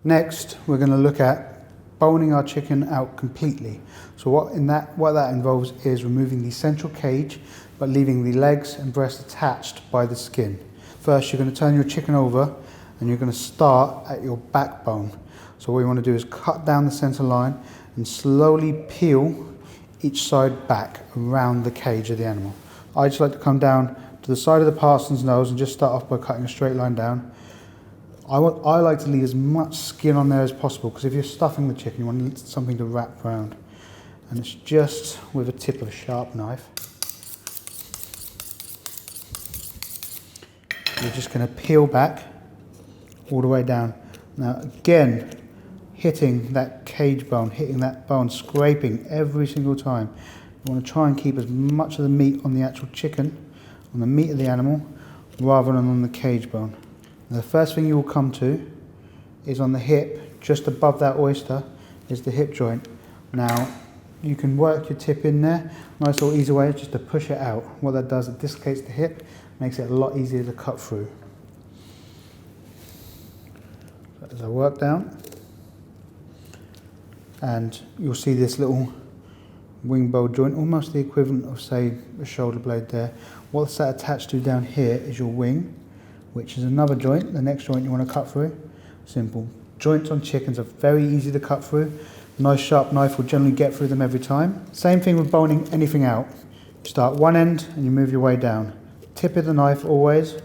Next, we're going to look at boning our chicken out completely. So what that involves is removing the central cage, but leaving the legs and breast attached by the skin. First, you're going to turn your chicken over and you're going to start at your backbone. So what you want to do is cut down the center line and slowly peel each side back around the cage of the animal. I just like to come down to the side of the parson's nose and just start off by cutting a straight line down. I like to leave as much skin on there as possible, because if you're stuffing the chicken, you want something to wrap around. And it's just with a tip of a sharp knife. You're just going to peel back all the way down. Now again, hitting that cage bone, hitting that bone, scraping every single time. You want to try and keep as much of the meat on the actual chicken, on the meat of the animal, rather than on the cage bone. Now, the first thing you will come to is on the hip, just above that oyster, is the hip joint. Now, you can work your tip in there. Nice little easy way just to push it out. What that does, it dislocates the hip, makes it a lot easier to cut through. As I work down, and you'll see this little wing bow joint, almost the equivalent of, say, a shoulder blade there. What's that attached to down here is your wing, which is another joint, the next joint you want to cut through. Simple. Joints on chickens are very easy to cut through. A nice sharp knife will generally get through them every time. Same thing with boning anything out. You start one end and you move your way down. Tip of the knife always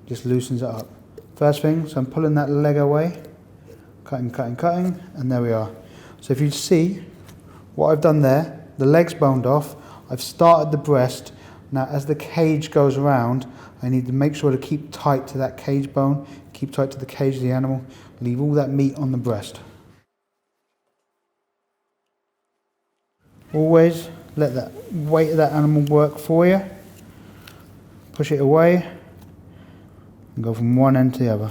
just loosens it up. First thing, so I'm pulling that leg away, cutting, and there we are. So if you see what I've done there, the leg's boned off, I've started the breast. Now as the cage goes around, I need to make sure to keep tight to that cage bone, keep tight to the cage of the animal, leave all that meat on the breast. Always let that weight of that animal work for you. Push it away and go from one end to the other.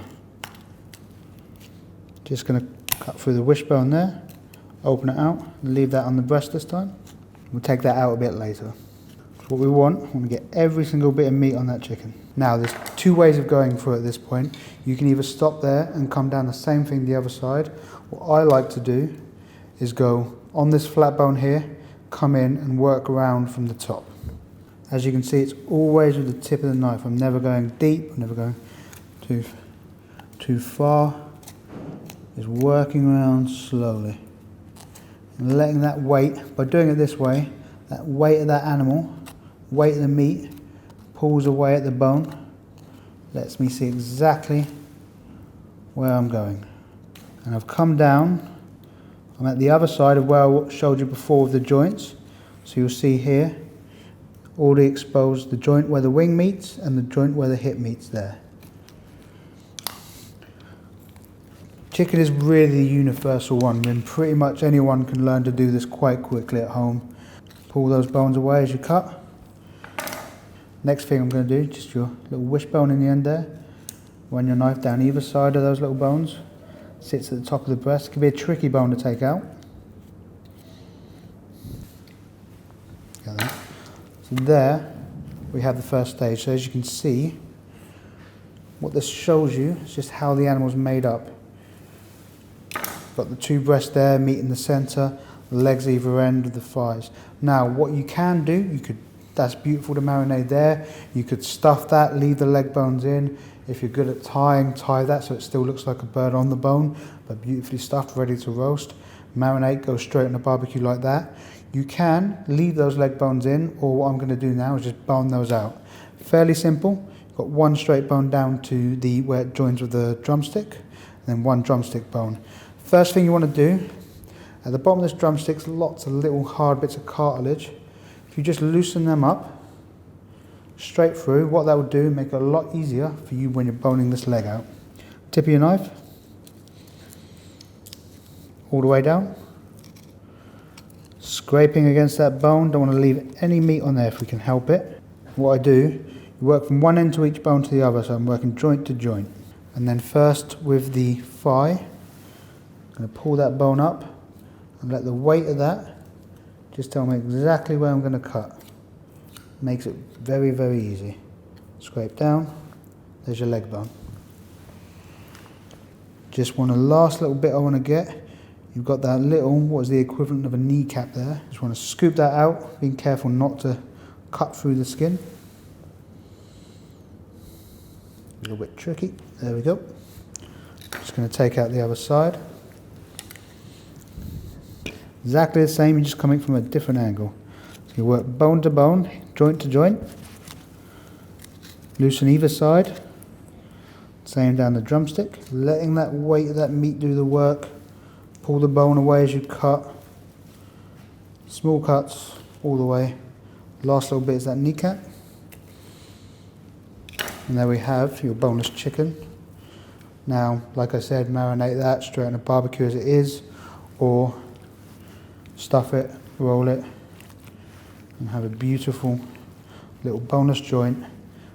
Just going to cut through the wishbone there, open it out, and leave that on the breast this time. We'll take that out a bit later. What we want to get every single bit of meat on that chicken. Now there's two ways of going through at this point. You can either stop there and come down the same thing the other side. What I like to do is go on this flat bone here, come in and work around from the top. As you can see, it's always with the tip of the knife. I'm never going deep, I'm never going too far. Just working around slowly. And letting that weight, by doing it this way, that weight of that animal, weight of the meat, pulls away at the bone, lets me see exactly where I'm going. And I've come down, I'm at the other side of where I showed you before with the joints. So you'll see here, already exposed the joint where the wing meets and the joint where the hip meets there. Chicken is really the universal one, and pretty much anyone can learn to do this quite quickly at home. Pull those bones away as you cut. Next thing I'm going to do, just your little wishbone in the end there. Run your knife down either side of those little bones. Sits at the top of the breast. It can be a tricky bone to take out. Got that. So there we have the first stage. So as you can see, what this shows you is just how the animal's made up. Got the two breasts there, meat in the centre, the legs either end of the thighs. Now what you can do, that's beautiful to marinate there. You could stuff that, leave the leg bones in. If you're good at tying, tie that so it still looks like a bird on the bone, but beautifully stuffed, ready to roast. Marinate, go straight on the barbecue like that. You can leave those leg bones in, or what I'm going to do now is just bone those out. Fairly simple. You've got one straight bone down to where it joins with the drumstick, and then one drumstick bone. First thing you want to do, at the bottom of this drumstick's lots of little hard bits of cartilage. If you just loosen them up, straight through, what that will do, make it a lot easier for you when you're boning this leg out. Tip of your knife, all the way down. Scraping against that bone, don't want to leave any meat on there if we can help it. What I do, you work from one end to each bone to the other, so I'm working joint to joint. And then first with the thigh, I'm going to pull that bone up and let the weight of that just tell me exactly where I'm going to cut. Makes it very, very easy. Scrape down, there's your leg bone. Just want the last little bit I want to get. You've got that little, what is the equivalent of a kneecap there. Just want to scoop that out, being careful not to cut through the skin. A little bit tricky. There we go. Just going to take out the other side. Exactly the same, you're just coming from a different angle. So you work bone to bone, joint to joint. Loosen either side. Same down the drumstick. Letting that weight of that meat do the work. Pull the bone away as you cut. Small cuts all the way. Last little bit is that kneecap. And there we have your boneless chicken. Now, like I said, marinate that straight on the barbecue as it is, or stuff it, roll it, and have a beautiful little boneless joint.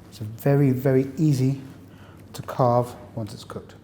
It's very, very easy to carve once it's cooked.